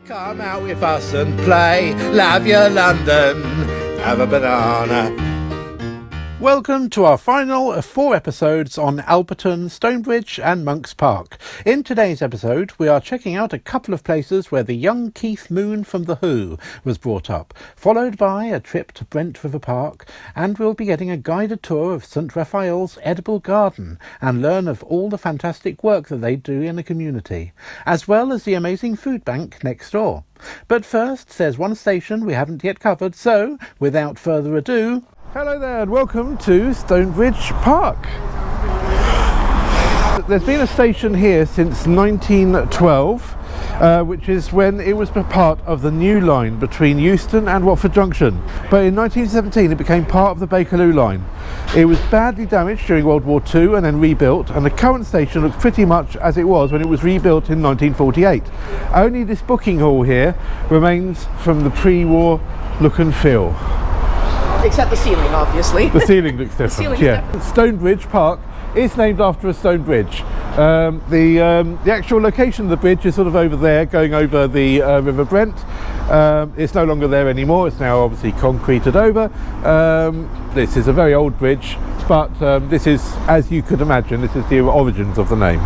Come out with us and play, love your London, have a banana. Welcome to our final of 4 episodes on Alperton, Stonebridge and Monks Park. In today's episode, we are checking out a couple of places where the young Keith Moon from The Who was brought up, followed by a trip to Brent River Park, and we'll be getting a guided tour of St Raphael's edible garden and learn of all the fantastic work that they do in the community, as well as the amazing food bank next door. But first, there's one station we haven't yet covered, so without further ado... Hello there and welcome to Stonebridge Park. There's been a station here since 1912, which is when it was part of the new line between Euston and Watford Junction. But in 1917 it became part of the Bakerloo line. It was badly damaged during World War II and then rebuilt, and the current station looks pretty much as it was when it was rebuilt in 1948. Only this booking hall here remains from the pre-war look and feel. Except the ceiling, obviously. The ceiling looks different, yeah. Stonebridge Park is named after a stone bridge. The actual location of the bridge is sort of over there, going over the River Brent. It's no longer there anymore, it's now obviously concreted over. This is a very old bridge, but this is, as you could imagine, this is the origins of the name.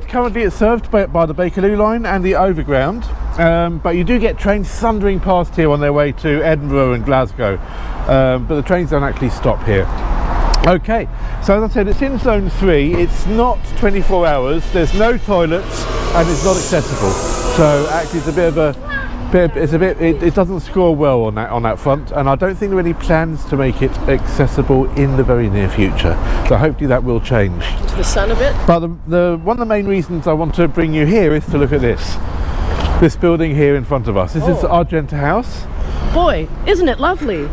Currently it's served by the Bakerloo line and the Overground, but you do get trains thundering past here on their way to Edinburgh and Glasgow, but the trains don't actually stop here. Okay, so as I said, it's in zone 3, it's not 24 hours, there's no toilets and it's not accessible, so actually it's a bit of a it doesn't score well on that front, and I don't think there are any plans to make it accessible in the very near future, so hopefully that will change. To the sun a bit? But one of the main reasons I want to bring you here is to look at this building here in front of us. This is Argenta House. Boy, isn't it lovely?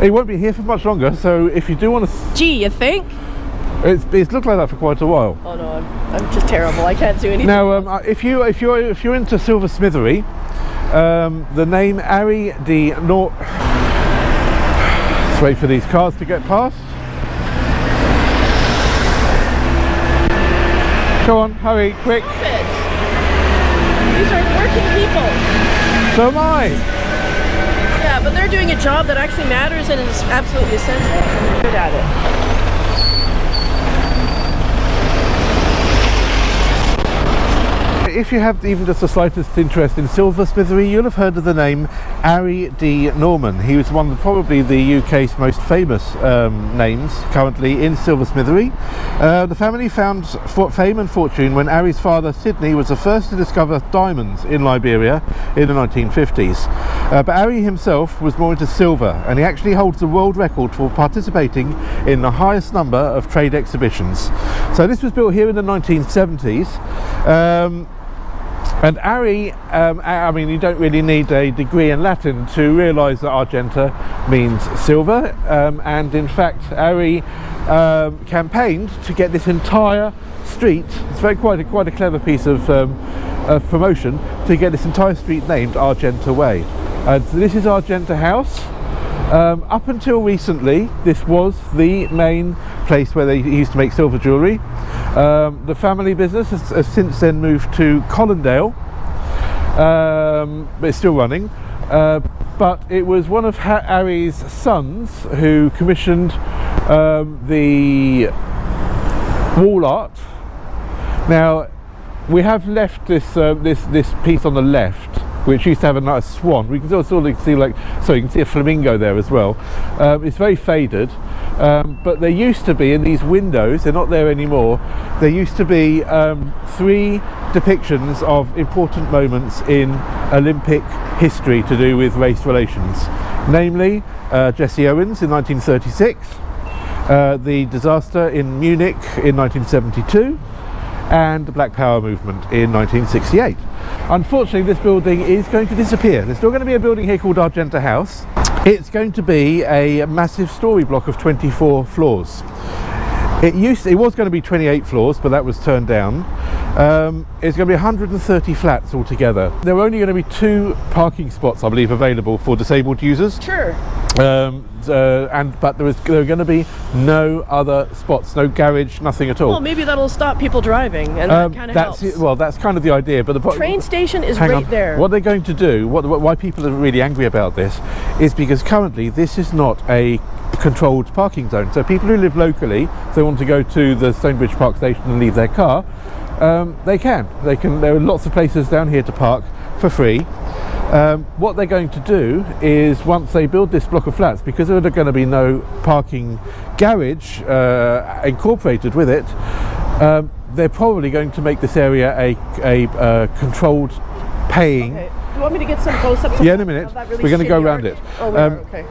It won't be here for much longer, so if you do want to... Gee, you think? It's looked like that for quite a while. Oh no, I'm just terrible, I can't do anything. Now, if you're into silversmithery, the name Ari D. Let's wait for these cars to get past. Go on, hurry, quick. Stop it. These are working people. So am I. Yeah, but they're doing a job that actually matters and is absolutely essential. They're good at it. If you have even just the slightest interest in silversmithery, you'll have heard of the name Ari D. Norman. He was one of probably the UK's most famous names currently in silversmithery. The family found fame and fortune when Ari's father, Sidney, was the first to discover diamonds in Liberia in the 1950s. But Ari himself was more into silver, and he actually holds the world record for participating in the highest number of trade exhibitions. So this was built here in the 1970s. And Ari, I mean, you don't really need a degree in Latin to realise that Argenta means silver, and in fact Ari campaigned to get this entire street, it's quite a clever piece of promotion, to get this entire street named Argenta Way. So this is Argenta House. Up until recently, this was the main place where they used to make silver jewellery. The family business has since then moved to Colindale, but it's still running. But it was one of Ari's sons who commissioned the wall art. Now, we have left this piece on the left, which used to have a nice swan. We can sort of see, you can see a flamingo there as well. It's very faded, but there used to be in these windows, they're not there anymore, there used to be 3 depictions of important moments in Olympic history to do with race relations. Namely, Jesse Owens in 1936, the disaster in Munich in 1972, and the Black Power movement in 1968. Unfortunately, this building is going to disappear. There's still going to be a building here called Argenta House. It's going to be a massive story block of 24 floors. It was going to be 28 floors, but that was turned down. It's going to be 130 flats altogether. There are only going to be 2 parking spots, I believe, available for disabled users. Sure. But there are going to be no other spots, no garage, nothing at all. Well, maybe that'll stop people driving, and that kind of helps. Well, that's kind of the idea. But the train station is hang right on. there. What they're going to do, why people are really angry about this, is because currently this is not a controlled parking zone. So people who live locally, if they want to go to the Stonebridge Park Station and leave their car, they can. There are lots of places down here to park for free. What they're going to do is, once they build this block of flats, because there are going to be no parking garage incorporated with it, they're probably going to make this area a controlled paying. Okay. Do you want me to get some close-ups? Yeah, in a minute. Really we're going to go around it. Oh, we are, okay.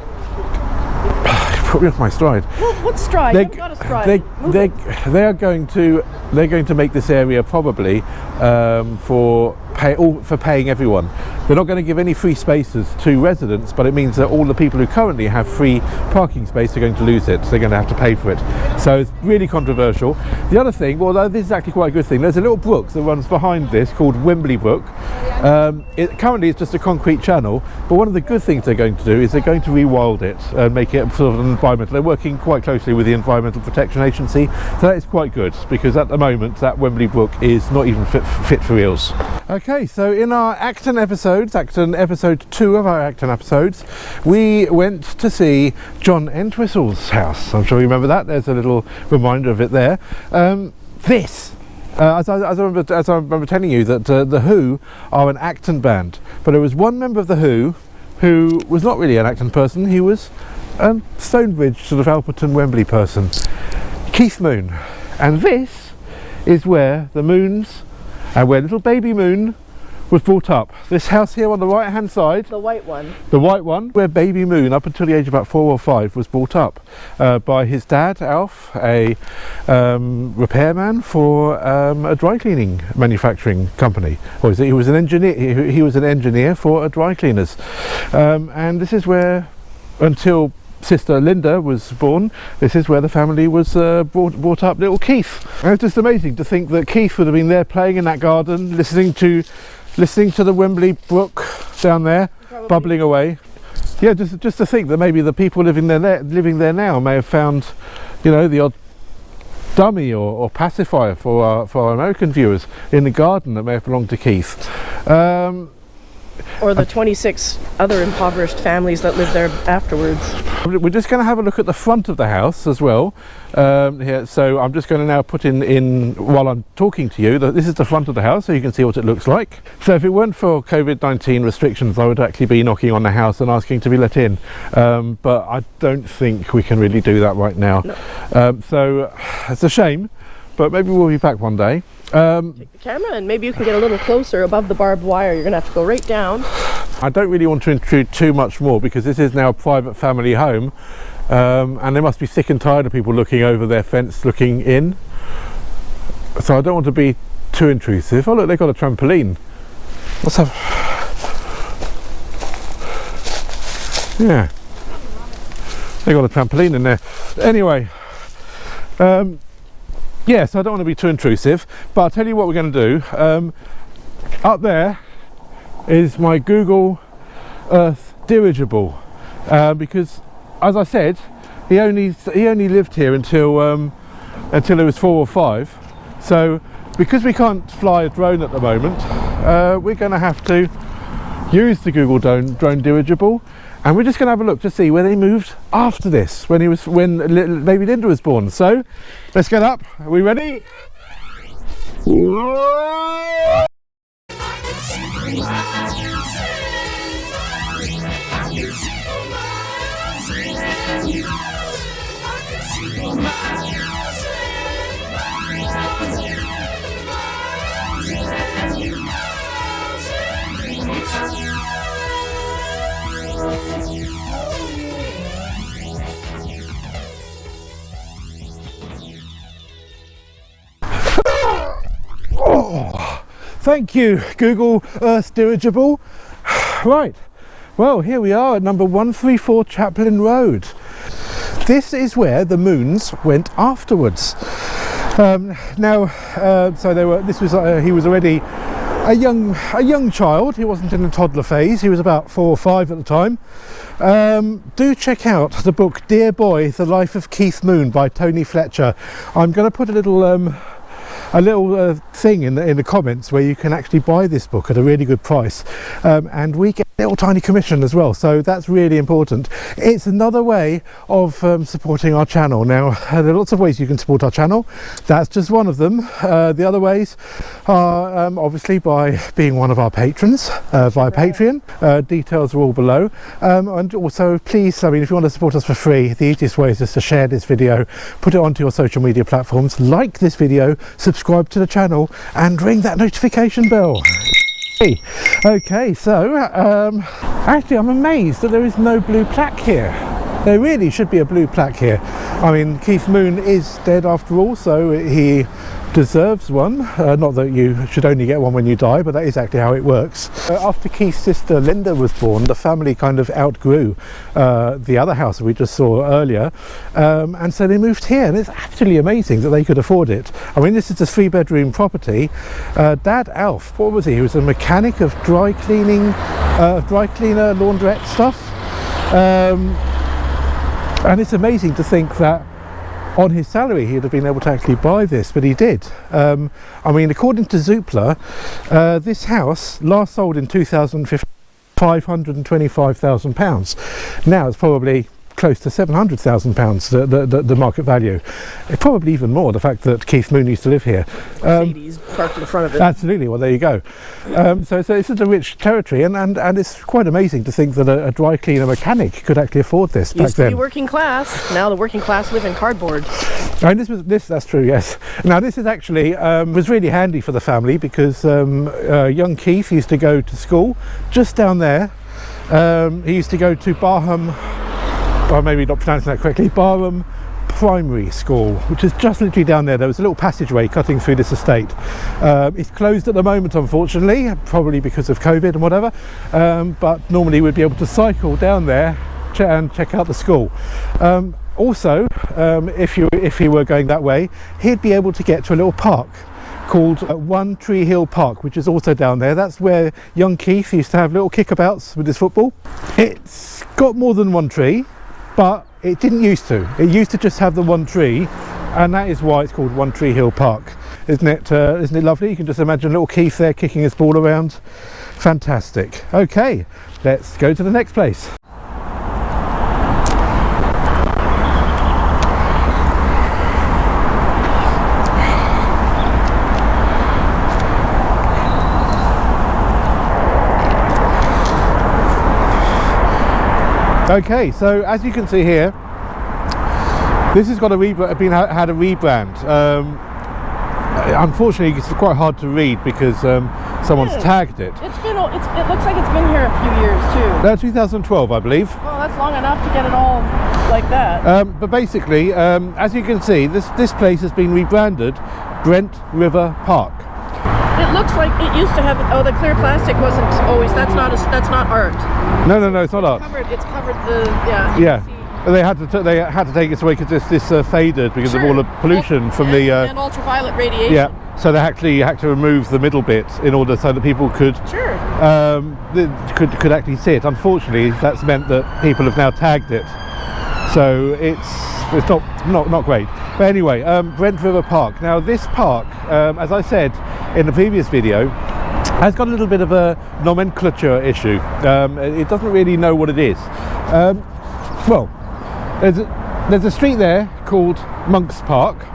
Put me off my stride. Well, what stride? I've got a stride. They are going to make this area probably for paying everyone. They're not going to give any free spaces to residents, but it means that all the people who currently have free parking space are going to lose it. So they're going to have to pay for it. So it's really controversial. The other thing, well, this is actually quite a good thing. There's a little brook that runs behind this called Wembley Brook. Currently it's just a concrete channel, but one of the good things they're going to do is they're going to rewild it and make it sort of an environmental. They're working quite closely with the Environmental Protection Agency, so that is quite good, because at the moment that Wembley Brook is not even fit for eels. Okay, so in our Acton episode 2 of our Acton episodes, we went to see John Entwistle's house. I'm sure you remember that. There's a little reminder of it there. As I remember telling you that the Who are an Acton band, but there was one member of the Who was not really an Acton person. He was a Stonebridge, sort of Alperton, Wembley person, Keith Moon. And this is where the Moons and where little baby Moon was brought up. This house here on the right hand side, the white one, where baby Moon, up until the age of about 4 or 5, was brought up by his dad Alf, a repairman for a dry cleaning manufacturing company. Or he was an engineer. He was an engineer for a dry cleaners, and this is where, until sister Linda was born, this is where the family was brought up little Keith. And it's just amazing to think that Keith would have been there playing in that garden, listening to the Wembley Brook down there, probably bubbling away. Yeah, just to think that maybe the people living there now may have found, the odd dummy or pacifier for our American viewers in the garden that may have belonged to Keith. Or the 26 other impoverished families that lived there afterwards. We're just going to have a look at the front of the house as well. Here, so I'm just going to now put in while I'm talking to you, that this is the front of the house, so you can see what it looks like. So if it weren't for COVID-19 restrictions, I would actually be knocking on the house and asking to be let in. But I don't think we can really do that right now. No. So it's a shame, but maybe we'll be back one day. Take the camera and maybe you can get a little closer above the barbed wire. You're gonna have to go right down. I don't really want to intrude too much more, because this is now a private family home, and they must be sick and tired of people looking over their fence looking in, so I don't want to be too intrusive. Oh look, they've got a trampoline. Let's have, yeah, they got a trampoline in there. Anyway, yeah, so I don't want to be too intrusive, but I'll tell you what we're going to do. Up there is my Google Earth dirigible, because, as I said, he only lived here until he was 4 or 5. So, because we can't fly a drone at the moment, we're going to have to use the Google drone dirigible. And we're just going to have a look to see where they moved after this, when baby Linda was born. So let's get up. Are we ready? Oh, thank you, Google Earth dirigible. Right, well, here we are at number 134 Chaplin Road. This is where the Moons went afterwards. He was already a young child. He wasn't in the toddler phase. He was about 4 or 5 at the time. Do check out the book Dear Boy, The Life of Keith Moon by Tony Fletcher. I'm going to put a little thing in the comments where you can actually buy this book at a really good price, and we get a little tiny commission as well, so that's really important. It's another way of supporting our channel. Now there are lots of ways you can support our channel. That's just one of them. The other ways are obviously by being one of our patrons via Patreon. Details are all below, and also please, if you want to support us for free, the easiest way is just to share this video, put it onto your social media platforms, like this video, subscribe to the channel and ring that notification bell. Okay, so actually I'm amazed that there is no blue plaque here. There really should be a blue plaque here. I mean, Keith Moon is dead after all, so he deserves one. Not that you should only get one when you die, but that is actually how it works. After Keith's sister Linda was born, the family kind of outgrew the other house we just saw earlier, and so they moved here, and it's absolutely amazing that they could afford it. I mean, this is a 3-bedroom property. Dad Alf, what was he? He was a mechanic of dry cleaner, laundrette stuff, and it's amazing to think that on his salary he'd have been able to actually buy this, but he did. I mean, according to Zoopla, this house last sold in 2015 £525,000. Now it's probably close to £700,000, the market value. Probably even more, the fact that Keith Moon used to live here. Mercedes parked in the front of it. Absolutely, well there you go. So this is a rich territory, and it's quite amazing to think that a dry cleaner mechanic could actually afford this back then. Used to be working class, now the working class live in cardboard. And that's true, yes. Now this is actually was really handy for the family, because young Keith used to go to school just down there. He used to go to Barham, or maybe not pronouncing that correctly, Barham Primary School, which is just literally down there. There was a little passageway cutting through this estate. It's closed at the moment, unfortunately, probably because of COVID and whatever, but normally we'd be able to cycle down there and check out the school. Also, if he were going that way, he'd be able to get to a little park called One Tree Hill Park, which is also down there. That's where young Keith used to have little kickabouts with his football. It's got more than one tree, but it didn't used to. It used to just have the one tree, and that is why it's called One Tree Hill Park. Isn't it lovely? You can just imagine little Keith there kicking his ball around. Fantastic. Okay, let's go to the next place. Okay, so as you can see here, this has got had a rebrand. Unfortunately, it's quite hard to read because someone's tagged it. It looks like it's been here a few years too. 2012, I believe. Well, that's long enough to get it all like that. But basically, as you can see, this place has been rebranded Brent River Park. It looks like it used to have. Oh, the clear plastic wasn't always. That's not art. No, it's not art. It's covered the yeah. They had to take it away because this faded because of all the pollution from the and ultraviolet radiation. Yeah, so they actually had to remove the middle bit in order so that people could could actually see it. Unfortunately, that's meant that people have now tagged it, so it's not great. But anyway, Brent River Park. Now this park, as I said in the previous video, has got a little bit of a nomenclature issue. It doesn't really know what it is. Well, there's a street there called Monks Park,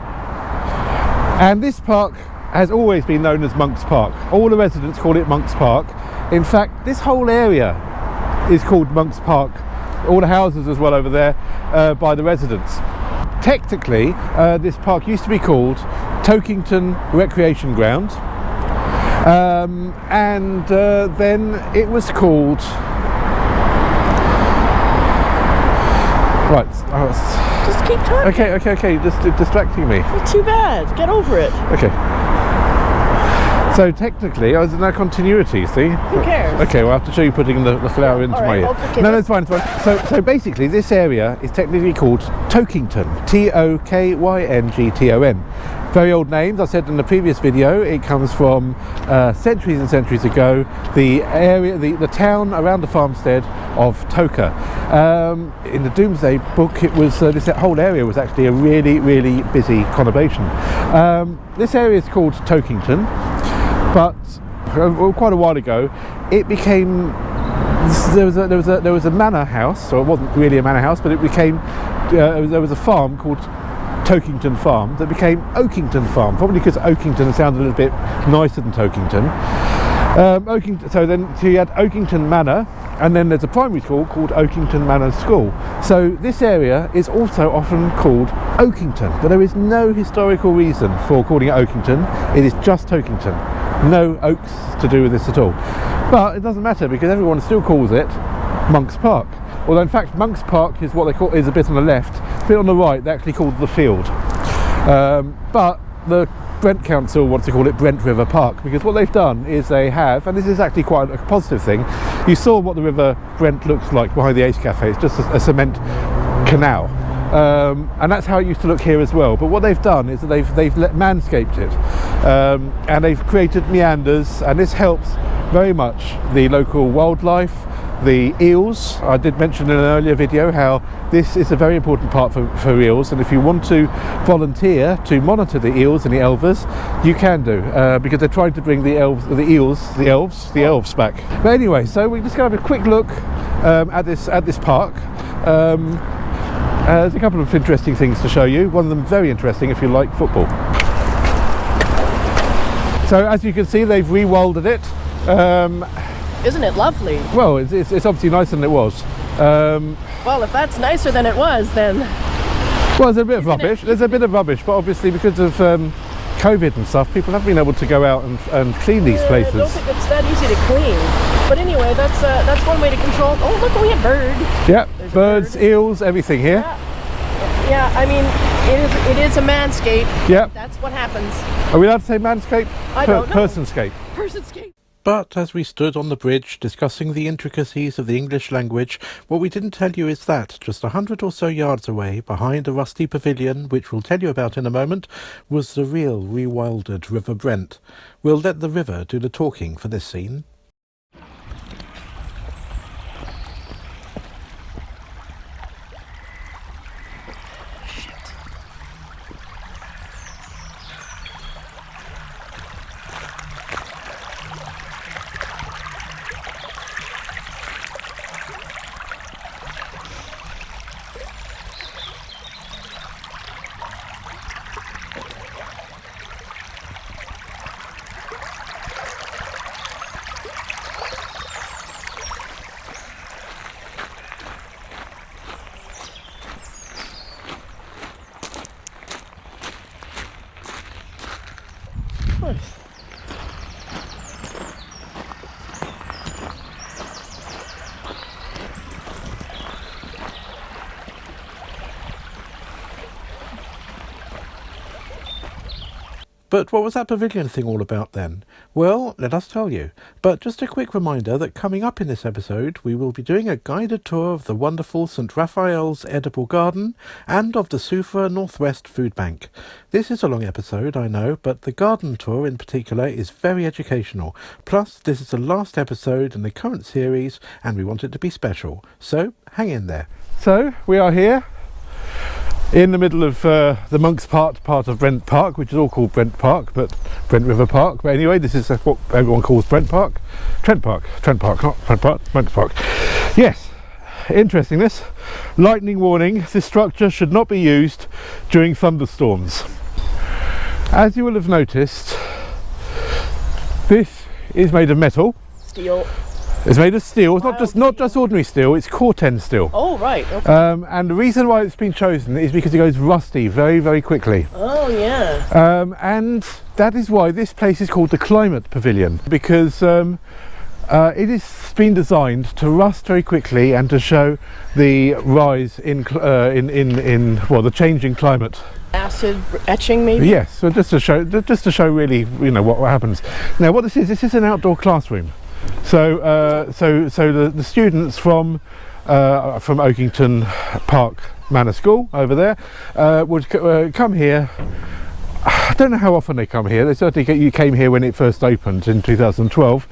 and this park has always been known as Monks Park. All the residents call it Monks Park. In fact, this whole area is called Monks Park, all the houses as well over there, by the residents. Technically, this park used to be called Tokyngton Recreation Ground, and then it was called... Right. Just keep talking. Okay. Just distracting me. Well, too bad. Get over it. Okay. So technically, there's no continuity, see? Who cares? Okay, well I have to show you putting the flower into my ear. Okay, No, it's fine, it's fine. So basically this area is technically called Tokyngton. Tokyngton. Very old names. I said in the previous video, it comes from centuries and centuries ago, the area, the town around the farmstead of Toker. In the Domesday Book, it was this whole area was actually a really, really busy conurbation. This area is called Tokyngton, but quite a while ago, it became there was a manor house, so it wasn't really a manor house, but it became there was a farm called Tokyngton Farm that became Oakington Farm, probably because Oakington sounded a little bit nicer than Tokyngton. So you had Oakington Manor, and then there's a primary school called Oakington Manor School. So this area is also often called Oakington, but there is no historical reason for calling it Oakington. It is just Tokyngton. No oaks to do with this at all. But it doesn't matter because everyone still calls it Monks Park. Although in fact Monks Park is what they call, is a bit on the left, a bit on the right they actually called the field. But the Brent Council wants to call it Brent River Park, because what they've done is they have, and this is actually quite a positive thing, you saw what the River Brent looks like behind the Ace Cafe. It's just a cement canal. And that's how it used to look here as well, but what they've done is that they've manscaped it, and they've created meanders, and this helps very much the local wildlife, the eels. I did mention in an earlier video how this is a very important part for eels, and if you want to volunteer to monitor the eels and the elvers, you can do, because they're trying to bring the elves back. But anyway, so we're just going to have a quick look at this park. There's a couple of interesting things to show you. One of them very interesting if you like football. So as you can see, they've rewilded it. Isn't it lovely? Well, it's obviously nicer than it was. Well, if that's nicer than it was, then... Well, there's a bit of rubbish. There's a bit of rubbish, but obviously because of COVID and stuff, people haven't been able to go out and clean these places. I don't think it's that easy to clean. But anyway, that's one way to control it. Oh, look, we have bird. Yeah, birds, eels, everything here. Yeah, I mean, it is a manscape. Yeah. That's what happens. Are we allowed to say manscape? I don't know. Personscape. Personscape. But as we stood on the bridge discussing the intricacies of the English language, what we didn't tell you is that just 100 or so yards away, behind a rusty pavilion, which we'll tell you about in a moment, was the real rewilded River Brent. We'll let the river do the talking for this scene. But what was that pavilion thing all about then? Well, let us tell you. But just a quick reminder that coming up in this episode, we will be doing a guided tour of the wonderful St Raphael's Edible Garden and of the SUFRA Northwest Food Bank. This is a long episode, I know, but the garden tour in particular is very educational. Plus, this is the last episode in the current series, and we want it to be special. So, hang in there. So, we are here in the middle of the Monks Park part of Brent Park, which is all called Brent Park, but Brent River Park. But anyway, this is what everyone calls Brent Park. Trent Park, not Brent Park, Monks Park. Yes, interesting this. Lightning warning, this structure should not be used during thunderstorms. As you will have noticed, this is made of metal. Steel. It's made of steel. It's not just ordinary steel, it's Corten steel. Oh, right. Okay. And the reason why it's been chosen is because it goes rusty very, very quickly. Oh, yeah. And that is why this place is called the Climate Pavilion, because It has been designed to rust very quickly and to show the rise in the changing climate. Acid etching, maybe. Yes, so just to show really, what happens. Now, what this is an outdoor classroom. So the students from Oakington Park Manor School over there would come here. I don't know how often they come here. They certainly came here when it first opened in 2012.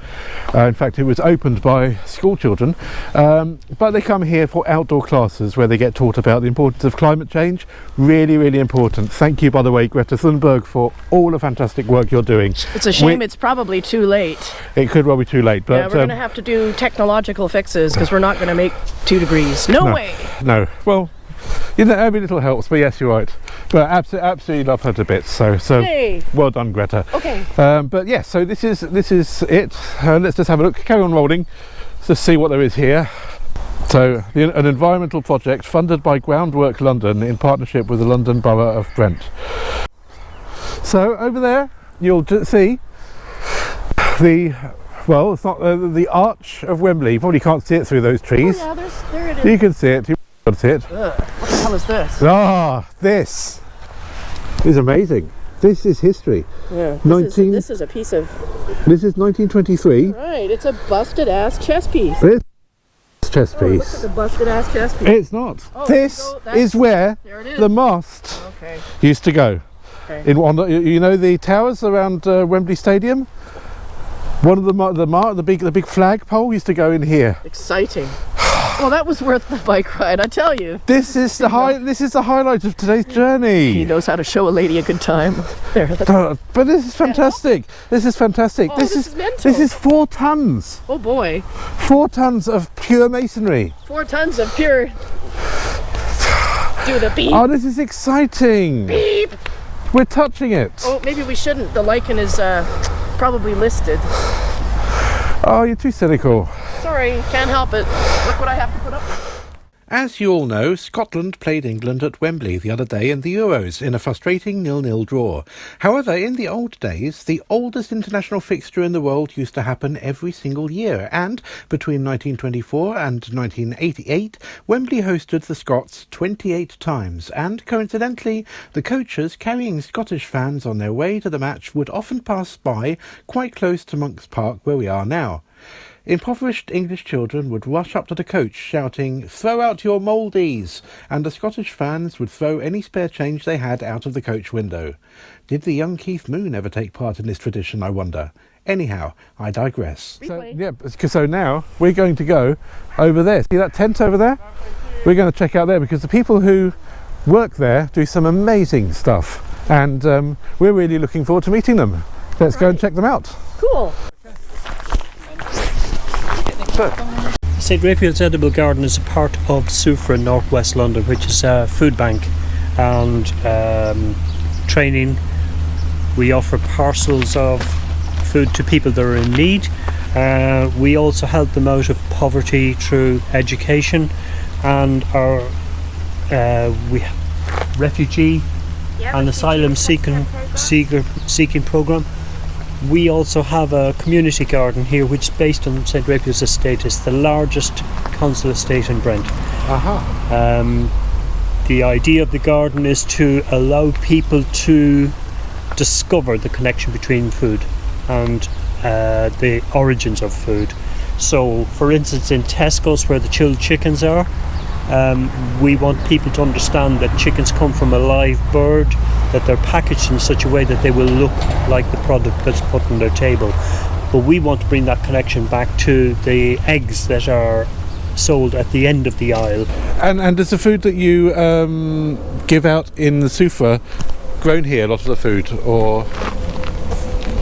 In fact, it was opened by school children, but they come here for outdoor classes where they get taught about the importance of climate change. Really, really important. Thank you, by the way, Greta Thunberg, for all the fantastic work you're doing. It's a shame it's probably too late. It could well be too late, but yeah, we're going to have to do technological fixes because we're not going to make 2 degrees. No way. No. Well, every little helps, but yes, you're right. But absolutely love her to bits. So Yay. Well done, Greta. Okay. But yes, so this is it. Let's just have a look. Carry on rolling. Let's just see what there is here. So an environmental project funded by Groundwork London in partnership with the London Borough of Brent. So over there, you'll see it's not the Arch of Wembley. You probably can't see it through those trees. Oh, yeah, there it is. You can see it. That's it. What the hell is this? This is amazing. This is history. Yeah. This is a piece of. This is 1923. Right. It's a busted ass chess piece. This chess piece. It looks like a busted ass chess piece. It's not. Oh, this is where the mast used to go. Okay. The towers around Wembley Stadium. One of the big flag pole used to go in here. Exciting. Well, that was worth the bike ride, I tell you. This is the highlight of today's journey. He knows how to show a lady a good time. There. But this is fantastic. This is fantastic. Oh, this is mental. This is 4 tons. Oh boy. 4 tons of pure masonry. 4 tons of pure. Do the beep. Oh, this is exciting. Beep. We're touching it. Oh, maybe we shouldn't. The lichen is probably listed. Oh, you're too cynical. Sorry, can't help it. Look what I have to put up with. As you all know, Scotland played England at Wembley the other day in the Euros in a frustrating 0-0 draw. However, in the old days, the oldest international fixture in the world used to happen every single year, and between 1924 and 1988, Wembley hosted the Scots 28 times, and coincidentally, the coaches carrying Scottish fans on their way to the match would often pass by quite close to Monks Park where we are now. Impoverished English children would rush up to the coach shouting, "Throw out your mouldies!" and the Scottish fans would throw any spare change they had out of the coach window. Did the young Keith Moon ever take part in this tradition, I wonder? Anyhow, I digress. So now we're going to go over there. See that tent over there? We're going to check out there because the people who work there do some amazing stuff, and we're really looking forward to meeting them. Let's go and check them out. Cool. St Raphael's Edible Garden is a part of SUFRA North West London, which is a food bank and training. We offer parcels of food to people that are in need. We also help them out of poverty through education, and our refugee and asylum seeking program. We also have a community garden here, which is based on St Raphael's estate. It's the largest council estate in Brent. The idea of the garden is to allow people to discover the connection between food and the origins of food. So, for instance, in Tesco's, where the chilled chickens are, we want people to understand that chickens come from a live bird, that they're packaged in such a way that they will look like the product that's put on their table. But we want to bring that connection back to the eggs that are sold at the end of the aisle. And is the food that you give out in the SUFRA grown here, a lot of the food, or?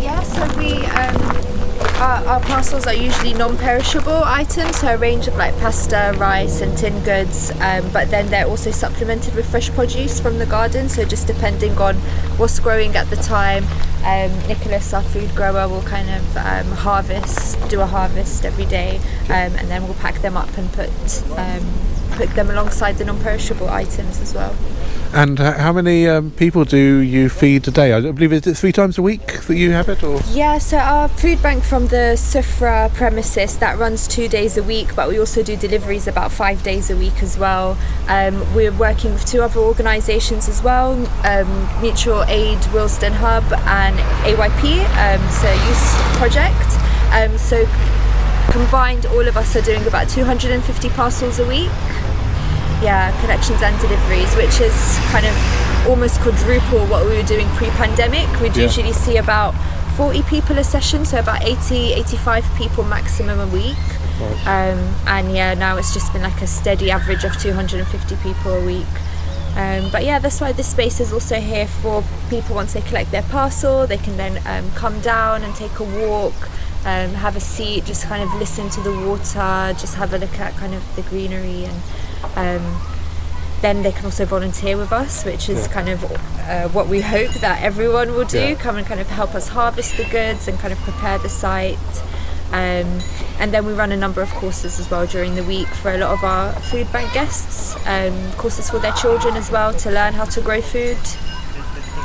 Yeah, so we our parcels are usually non-perishable items, so a range of like pasta, rice and tin goods, but then they're also supplemented with fresh produce from the garden, so just depending on what's growing at the time. Nicholas, our food grower, will kind of do a harvest every day, and then we'll pack them up and put them alongside the non-perishable items as well. And how many people do you feed a day? I believe it's 3 times a week that you have it, or? Yeah, so our food bank from the SUFRA premises that runs 2 days a week, but we also do deliveries about 5 days a week as well. We're working with 2 other organisations as well, Mutual Aid Willesden Hub and AYP, so Youth Project. So combined, all of us are doing about 250 parcels a week. Yeah, collections and deliveries, which is kind of almost quadruple what we were doing pre-pandemic. We'd usually see about 40 people a session, so about 85 people maximum a week. Right. And yeah, now it's just been like a steady average of 250 people a week. But yeah, that's why this space is also here for people. Once they collect their parcel, they can then come down and take a walk, have a seat, just kind of listen to the water, just have a look at kind of the greenery, and then they can also volunteer with us, which is kind of what we hope that everyone will do, come and kind of help us harvest the goods and kind of prepare the site. And then we run a number of courses as well during the week for a lot of our food bank guests, courses for their children as well to learn how to grow food.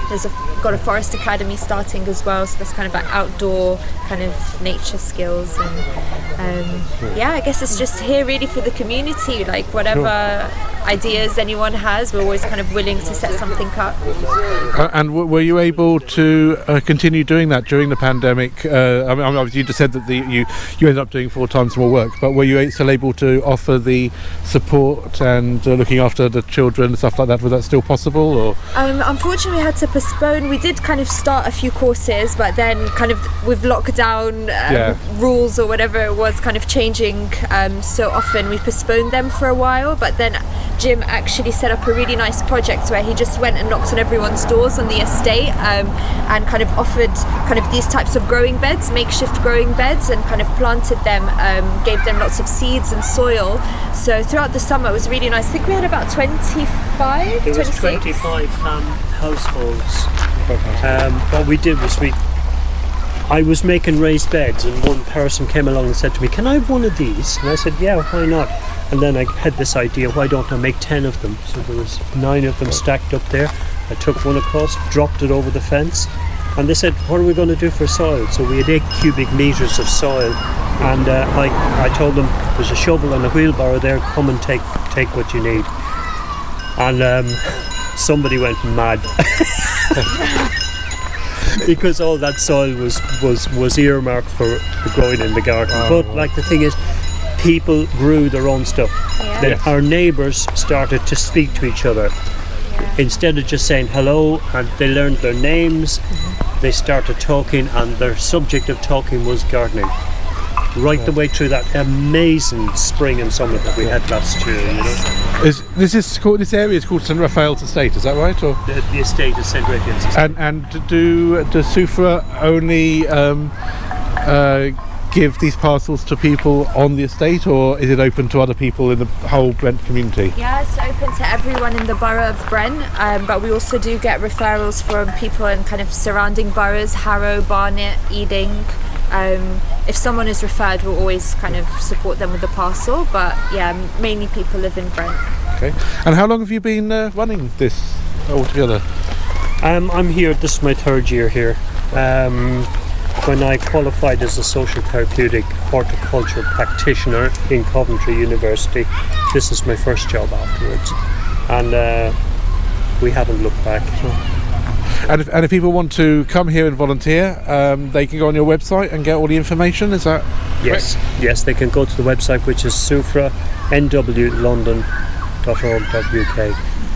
There's got a forest academy starting as well, so that's kind of like outdoor kind of nature skills, and yeah, I guess it's just here really for the community, like whatever ideas anyone has, we're always kind of willing to set something up. And were you able to continue doing that during the pandemic? I mean, obviously you just said that you ended up doing 4 times more work, but were you still able to offer the support and looking after the children and stuff like that? Was that still possible, or? Unfortunately, we had to postpone. We did kind of start a few courses, but then kind of with lockdown rules or whatever it was kind of changing so often, we postponed them for a while. But then Jim actually set up a really nice project where he just went and knocked on everyone's doors on the estate, and kind of offered kind of these types of growing beds, makeshift growing beds, and kind of planted them, gave them lots of seeds and soil. So throughout the summer it was really nice. I think we had about 25, There was 26? 25 households. What we did was I was making raised beds, and one person came along and said to me, "Can I have one of these?" And I said, "Yeah, why not?" And then I had this idea, why don't I make 10 of them? So there was 9 of them stacked up there. I took one across, dropped it over the fence, and they said, "What are we going to do for soil?" So we had 8 cubic metres of soil, and I told them, "There's a shovel and a wheelbarrow there, come and take what you need." And somebody went mad. Because all that soil was earmarked for growing in the garden. But like the thing is, people grew their own stuff. Then our neighbours started to speak to each other. Instead of just saying hello, and they learned their names, they started talking, and their subject of talking was gardening. Right the way through that amazing spring and summer that we had last year, you know. This area is called St Raphael's estate, is that right? Or The estate is St Raphael's estate. and does SUFRA only give these parcels to people on the estate, or is it open to other people in the whole Brent community? Yeah, it's open to everyone in the borough of Brent, but we also do get referrals from people in kind of surrounding boroughs, Harrow, Barnet, Ealing. If someone is referred, we'll always kind of support them with the parcel, but yeah, mainly people live in Brent. Okay. And how long have you been running this altogether? I'm here, this is my 3rd year here. When I qualified as a social therapeutic horticulture practitioner in Coventry University, this is my first job afterwards, and we haven't looked back. And if people want to come here and volunteer, they can go on your website and get all the information, is that Yes, correct? yes, they can go to the website, which is SUFRA NW London.org.uk.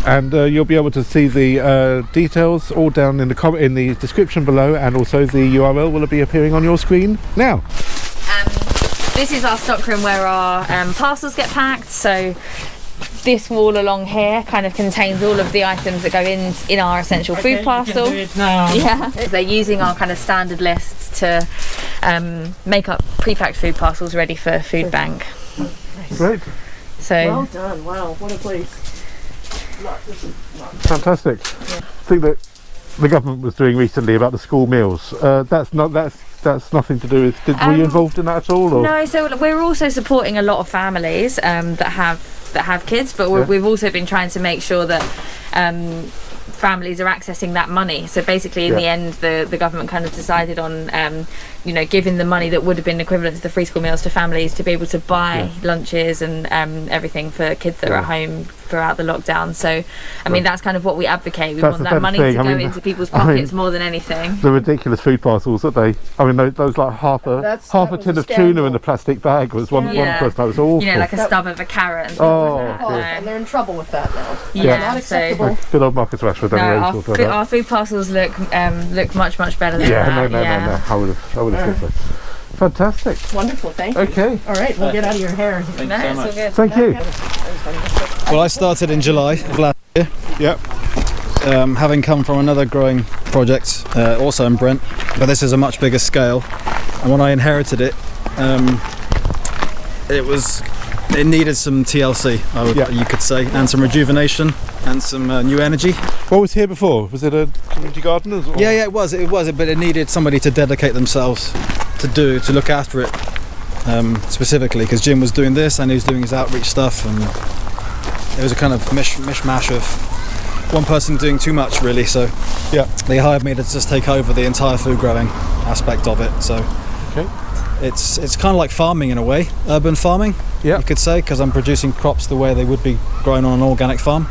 And you'll be able to see the details all down in the description below, and also the URL will be appearing on your screen now. This is our stockroom where our parcels get packed. So this wall along here kind of contains all of the items that go in our essential food parcel. Yeah, they're using our kind of standard lists to make up pre-packed food parcels ready for food bank. Great. So Well done. Wow, what a place. Fantastic. I think that the government was doing recently about the school meals. That's nothing to do with. Were you involved in that at all? Or? No, so we're also supporting a lot of families that have kids, but we've also been trying to make sure that families are accessing that money. So basically, in the end, the government kind of decided on you know, giving the money that would have been equivalent to the free school meals to families to be able to buy lunches and everything for kids that are at home throughout the lockdown. So I mean, that's kind of what we advocate. We want that money to go into people's pockets more than anything. The ridiculous food parcels that they, I mean, those like half a tin of tuna in a plastic bag was one person. That was awful. You know, like a stub of a carrot and things like that. And they're in trouble with that now. Yeah, not acceptable. Good old Marcus Rashford. Our food parcels look much better than that. No. I would have said so. Fantastic. Wonderful, thank you. Okay. All right, we'll get out of your hair. No, it's all good. Thank you. Well, I started in July of last year. Yep. Having come from another growing project, also in Brent, but this is a much bigger scale. And when I inherited it, it needed some TLC, you could say, and some rejuvenation and some new energy. What was here before? Was it a community garden? Or? Yeah, it was, but it needed somebody to dedicate themselves to look after it specifically, because Jim was doing this and he was doing his outreach stuff, and it was a kind of mishmash of one person doing too much, really. So they hired me to just take over the entire food growing aspect of it. So it's kind of like farming in a way, urban farming, you could say, because I'm producing crops the way they would be grown on an organic farm.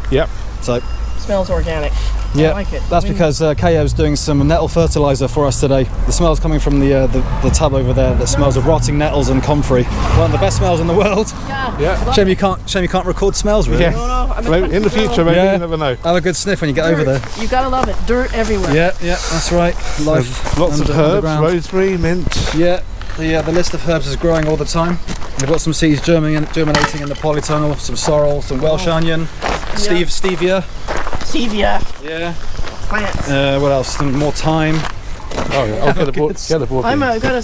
So Smells organic. yeah, I like it. that's because Kayo's doing some nettle fertilizer for us today. The smell's coming from the tub over there that smells of rotting nettles and comfrey. One of the best smells in the world. Shame you can't record smells, really. In the future, maybe, you never know. Have a good sniff when you get over there. You gotta love it. Dirt everywhere. Yeah, that's right. Life. Lots of herbs, underground. rosemary, mint. Yeah, the list of herbs is growing all the time. We've got some seeds germinating in the polytunnel, some sorrel, some Welsh onion, stevia. Stevia. Yeah. Plants. What else? Some more thyme. I've got a board. I've got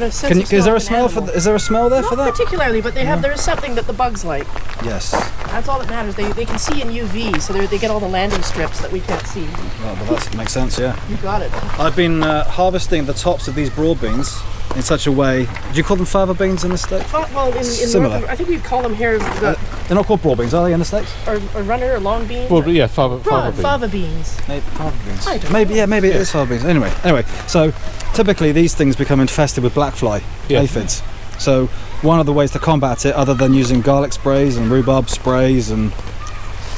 a sense. Is there a smell for? Is there a smell there for Not that? particularly, but there is something that the bugs like. Yes. That's all that matters. They can see in UV, so they get all the landing strips that we can't see. Well, that makes sense. Yeah. You got it. I've been harvesting the tops of these broad beans in such a way. Do you call them fava beans in the States? Well, in Similar. North, I think we'd call them here They're not called broad beans, are they, in the States? or runner or long beans. Well, yeah, fava beans. Maybe fava beans. I don't Maybe it is fava beans. Anyway, so typically these things become infested with black fly aphids. So one of the ways to combat it, other than using garlic sprays and rhubarb sprays and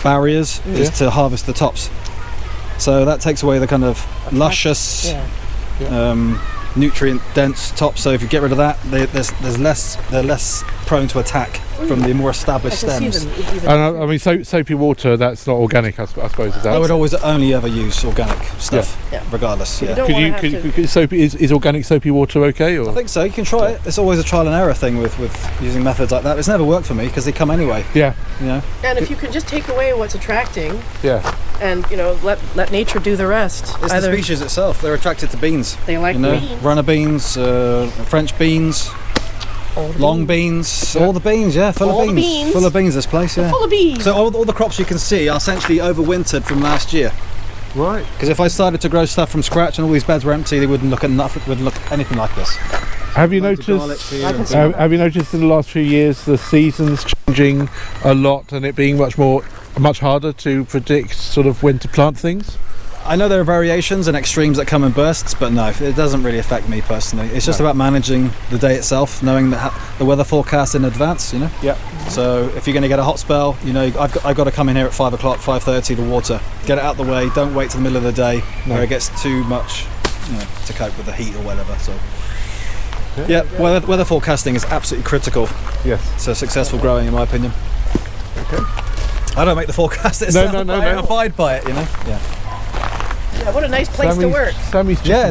barriers, is to harvest the tops. So that takes away the kind of luscious, nutrient dense tops. So if you get rid of that, they're less prone to attack from the more established stems. And I mean, soapy water, that's not organic, I suppose. Is that? I would always only ever use organic stuff, regardless. Yeah. Is organic soapy water okay? Or? I think so. You can try it. It's always a trial and error thing with using methods like that. It's never worked for me because they come anyway. Yeah. You know. And if you can just take away what's attracting, yeah, and let nature do the rest. It's the species itself. They're attracted to beans. They like beans. Runner beans, French beans. Long beans, all the beans, full of beans. Full of beans, this place, Full of beans. So all the crops you can see are essentially overwintered from last year. Right. Because if I started to grow stuff from scratch and all these beds were empty, they wouldn't look anything like this. Have you noticed? Have you noticed in the last few years the seasons changing a lot and it being much harder to predict sort of when to plant things? I know there are variations and extremes that come in bursts, but no, it doesn't really affect me personally. It's just about managing the day itself, knowing the weather forecast in advance, you know? Yeah. So if you're going to get a hot spell, you know, I've got to come in here at 5 o'clock, 5:30 to water. Get it out the way, don't wait till the middle of the day where it gets too much, to cope with the heat or whatever. So weather forecasting is absolutely critical to successful growing, in my opinion. Okay. I don't make the forecast itself, no. I abide by it, you know? Yeah, what a nice place to work. It's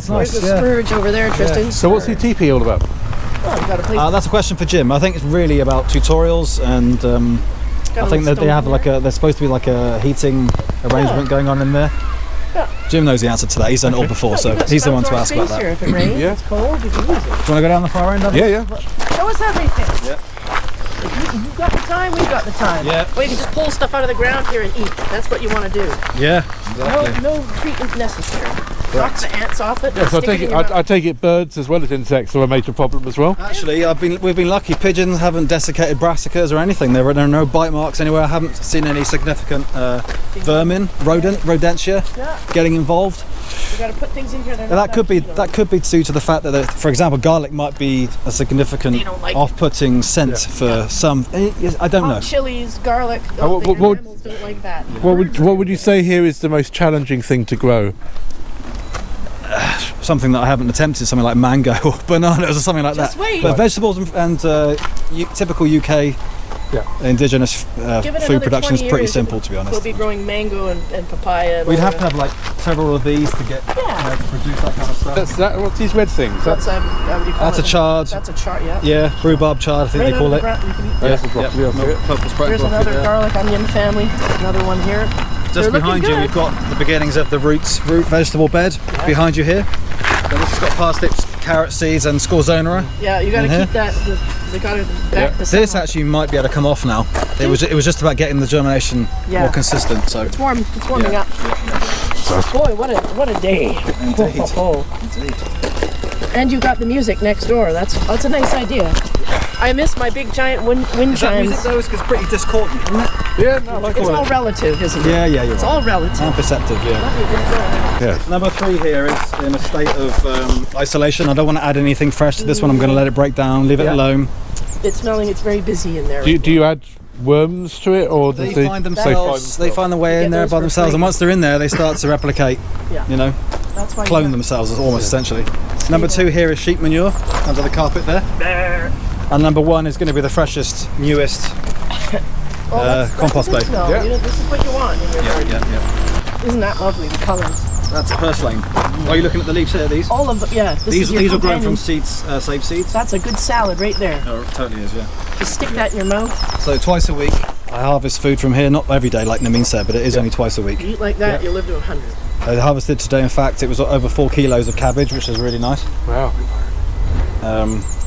nice. There's the spurge over there, Tristán. So what's the TP all about? Well, got a place That's a question for Jim. I think it's really about tutorials, and I think that they have there's supposed to be like a heating arrangement going on in there. Yeah. Jim knows the answer to that. He's done it all before, so he's the one to ask about that. Here. If it rains, it's cold, you can use it. Do you want to go down the far end of it? Yeah. Show us everything. Yeah. If you've got the time, we've got the time. Yeah. Well, you can just pull stuff out of the ground here and eat. That's what you want to do. Yeah, exactly. No treatment necessary. Knock the ants off it. Yes, and stick it in your mouth. I take it birds as well as insects are a major problem as well. Actually, we've been lucky. Pigeons haven't desiccated brassicas or anything. There are no bite marks anywhere. I haven't seen any significant vermin, rodentia getting involved. You got to put things in here. Now, that could be due to the fact that, for example, garlic might be a significant They don't like it. off-putting scent for some. I don't know. Hot chilies, garlic. what- The what- animals don't like that. What would you say here is the most challenging thing to grow? Something that I haven't attempted, something like mango or bananas or something like Just that. wait. But vegetables and typical UK indigenous Give it food another production is 20 pretty years, simple, to be We'll honest. be growing mango and papaya. And We'd all have to that. have like several of these to get to produce that kind of stuff. What's these red things? That's what do you call That's a it? chard. That's a chard. Yeah. Yeah, rhubarb chard, I think Right they call under it. the ground, you can eat That's that. the broccoli, I see it. Purple sprout Here's broccoli another there. garlic onion family. Another one here. Just They're looking behind you, good. we've got the beginnings of the root vegetable bed behind you here. Then it's got parsnips, carrot seeds, and scorzonera. Yeah, you got to In here. keep that. They got to back the sun This off. actually might be able to come off now. It was just about getting the germination more consistent. So It's warm. It's warming Yeah. up. Boy, what a day! Indeed. Indeed. And you got the music next door. That's a nice idea. I miss my big giant wind is that music chimes. though? It's pretty discordant, isn't it? Yeah, no, I like It's all all that. relative, isn't it? Yeah, you're It's right. all relative. Perceptive, yeah. Yes. Number 3 here is in a state of isolation. I don't want to add anything fresh to this one. I'm going to let it break down, leave it Yeah. alone. It's smelling. It's very busy in there. Do you add worms to it, or They does find themselves. They find their way Get in there those by for themselves, free. and once they're in there, they start to replicate. Yeah. You know, That's why you clone got- themselves almost essentially. Number 2 here is sheep manure under the carpet there. There. And number 1 is going to be the freshest, newest. Oh, that's compost a good bay. smell. Yeah. You know, this is what you want in your garden. Yeah. Isn't that lovely? The colours. That's purslane. Are you looking at the leaves here? These? All of them. Yeah. This is your These are grown companion. from seeds, saved seeds. That's a good salad right there. Oh, it totally is, yeah. Just stick that in your mouth. So twice a week, I harvest food from here. Not every day, like Namin said, but it is only twice a week. You eat like that, you live to 100. I harvested today. In fact, it was over 4 kilos of cabbage, which is really nice. Wow,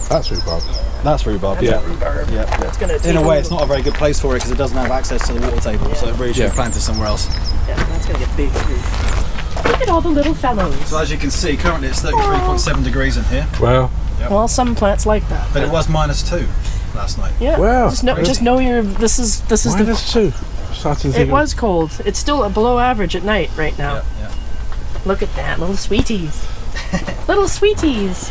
that's rhubarb. That's rhubarb. That's Yeah. a rhubarb. Yeah. It's gonna In a way, it's not a very good place for it because it doesn't have access to the water table, so it really should have planted somewhere else. Yeah, that's gonna get big too. Look at all the little fellows. So as you can see, currently it's 33.7 degrees in here, Wow. Well, some plants like that. but it was -2 last night. Yeah. Wow. Just know you're. This is the. -2. Starting to It think was cold. It's still below average at night right now. Yeah. Look at that, little sweeties. Little sweeties.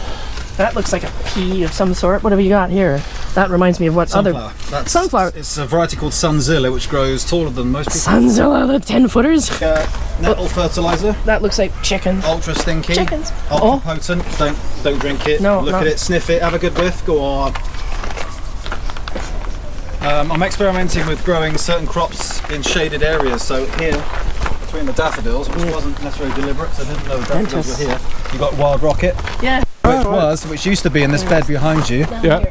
That looks like a pea of some sort. What have you got here? That reminds me of what Sunflower. other That's, sunflower. It's a variety called Sunzilla, which grows taller than most people. Sunzilla, the 10-footers. Nettle fertilizer, That looks like chicken. ultra stinky, Chickens. ultra potent. Don't drink it. No, Look no. at it, sniff it, have a good whiff. Go on. I'm experimenting with growing certain crops in shaded areas. So here, between the daffodils, which wasn't necessarily deliberate, so I didn't know the daffodils were here. You got wild rocket, Yeah. which used to be in this bed behind you. Yeah.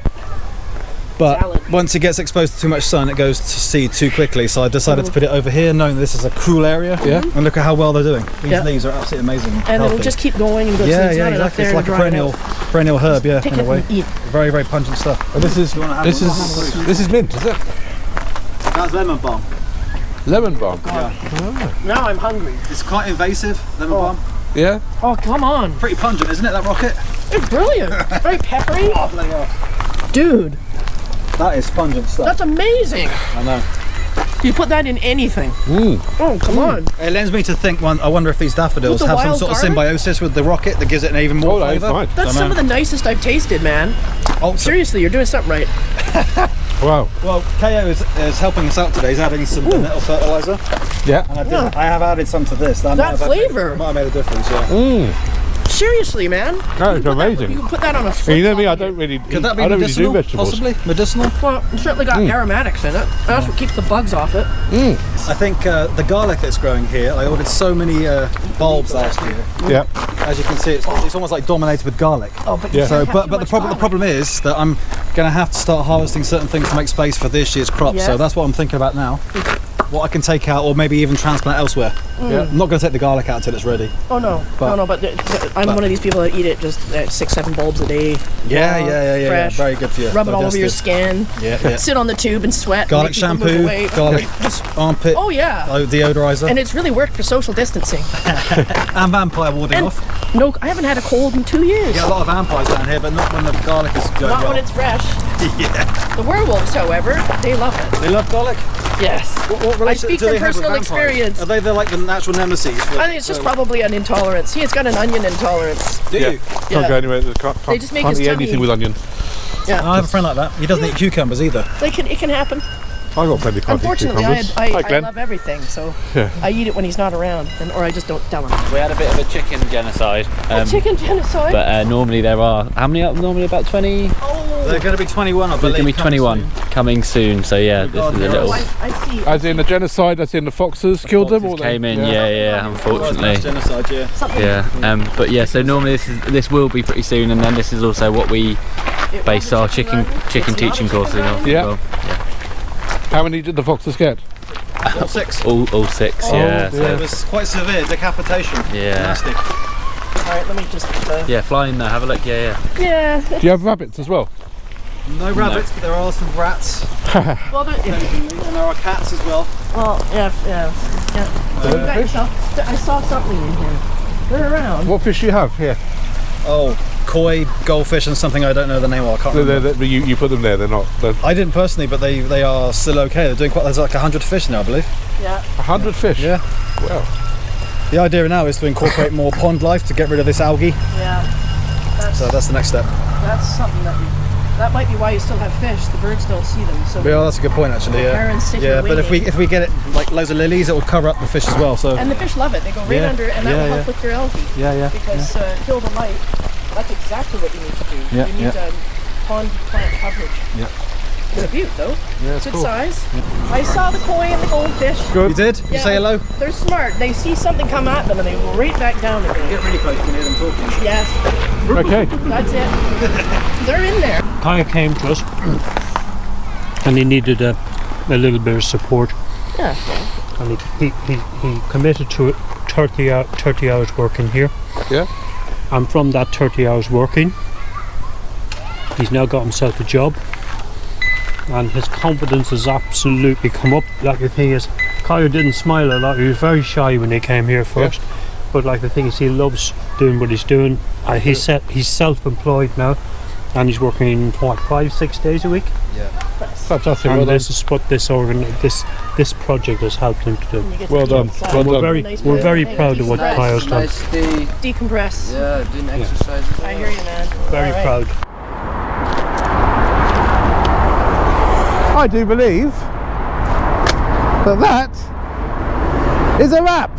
But Salad. once it gets exposed to too much sun, it goes to seed too quickly. So I decided to put it over here, knowing this is a cool area. Yeah. And look at how well they're doing. These Yeah. leaves are absolutely amazing. And healthy. it'll just keep going and go. so yeah, there's yeah, not enough exactly. there It's like to a dry it out. perennial herb, yeah, Pick in a it way. and eat. Very, very pungent stuff. And this is mint, is it? That's lemon balm. Lemon balm. Now I'm hungry. It's quite invasive, lemon balm. Yeah. Oh, come on. Pretty pungent, isn't it, that rocket? It's brilliant. Very peppery. Oh, bloody hell. Dude, That is pungent stuff. that's amazing. I know. You put that in anything. Mm. Oh, come on. It lends me to think, I wonder if these daffodils With the have some wild sort of garlic? symbiosis with the rocket that gives it an even more Oh, that is flavour. fine. That's some of the nicest I've tasted, man. Ultra. Seriously, you're doing something right. Wow. Well, KO is helping us out today. He's adding some nettle fertilizer. Yeah. And Yeah. I have added some to this. That might have flavor. might have made a difference, yeah. Mm. Seriously, man. That is You amazing. can put that on a And flip. you know me, I don't really. Could that be I don't really do medicinal? vegetables. Possibly medicinal. Well, it's certainly got aromatics in it. That's what keeps the bugs off it. I think the garlic that's growing here. I ordered so many bulbs last year. Yeah. As you can see, it's almost like dominated with garlic. Oh, but Yeah. you So, can't have but too the much problem is that I'm going to have to start harvesting certain things to make space for this year's crop. Yeah. So that's what I'm thinking about now. what I can take out, or maybe even transplant elsewhere. Yeah. I'm not going to take the garlic out until it's ready. Oh no, but I'm one of these people that eat it just 6-7 bulbs a day. Yeah. Fresh. Very good for you. Rub it all over your skin. Yeah. Sit on the tube and sweat. Garlic and make people move shampoo, away. garlic armpit. Oh yeah. Deodorizer. And it's really worked for social distancing. And vampire warding And off. no, I haven't had a cold in 2 years. You get a lot of vampires down here, but not when the garlic is going Not well. when it's fresh. Yeah. The werewolves, however, they love it. They love garlic? Yes. What I speak from personal experience. Are they the natural nemesis? I think it's just probably an intolerance. See, it's got an onion intolerance. Do you? Can't go anywhere. Can't just make can't his eat tummy- anything with onion. Yeah. I have a friend like that. He doesn't eat cucumbers either. It can happen. I got plenty of Unfortunately, cucumbers. I Hi, Glenn. love everything, so Yeah. I eat it when he's not around, or I just don't tell him. We had a bit of a chicken genocide. Chicken genocide? But normally there are, how many up? Normally about 20? They're going to be 21, I There's believe. going to be 21 coming soon, so yeah, this is a little... I see. As in the genocide, as in the foxes killed them? Or Foxes came in, yeah, unfortunately. Genocide, yeah. Yeah, but yeah, so normally this will be pretty soon, and then this is also what we base our chicken teaching courses off. Yeah. As well. How many did the foxes get? All 6. All 6, yeah. dear. It was quite severe, decapitation. Yeah. Nasty. Alright, let me just... Yeah, fly in there, have a look, yeah. Yeah. Do you have rabbits as well? No rabbits, but there are some rats. Well, And there are cats as well. yeah. You got yourself, I saw something in here. They're around. What fish do you have here? Oh, koi, goldfish, and something I don't know the name of. I can't remember. You put them there. They're not. I didn't personally, but they are still okay. They're doing quite. There's like 100 fish now, I believe. Yeah. 100 fish. Yeah. Wow. The idea now is to incorporate more pond life to get rid of this algae. Yeah. So that's the next step. That's something that might be why you still have fish. The birds don't see them. So Yeah, that's a good point actually. Parents sit Yeah, here but waiting. if we get it like loads of lilies, it will cover up the fish as well. So And the fish love it. They go right Yeah. under, and that Yeah, will help yeah. with your algae. yeah. Because kill the light. That's exactly what you need to do. Yeah, you need pond plant coverage. Yeah. It's a beaut though. Yeah, it's Good cool. size. I saw the koi and the goldfish. You did? You Yeah, say hello? They're smart. They see something come at them and they go right back down again. Get really close, you can hear them talking. Yes, Okay. that's it. They're in there. Kaya came to us and he needed a little bit of support, Yeah. and he committed to it 30 hours working here, Yeah. and from that 30 hours working he's now got himself a job, and his confidence has absolutely come up. Like the thing is, Kaya didn't smile a lot. He was very shy when he came here first, but like the thing is, he loves doing what he's doing. He's self-employed now, and he's working 5-6 days a week. Fantastic. And Well done. this is what this project has helped him to do. You get Well to done. outside. Well We're done. very Nice we're bit. very Nice proud of what decent Kaya's done. Decompress. Yeah, doing exercises. I hear you, man. Very All right. proud. I do believe that is a wrap.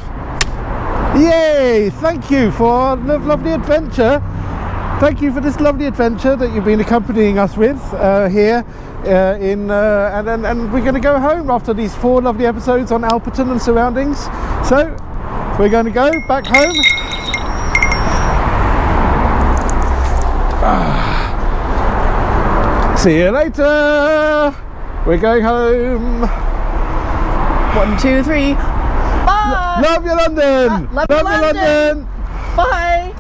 Yay! Thank you for our lovely adventure. Thank you for this lovely adventure that you've been accompanying us with here and we're going to go home after these 4 lovely episodes on Alperton and surroundings. So we're going to go back home. See you later. We're going home. 1, 2, 3. Bye. Love you, London. Love you, London. Bye.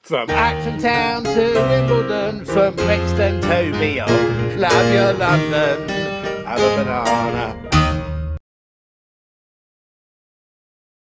From Acton Town to Wimbledon, from Brixton to beyond. Love you, London. Have a banana.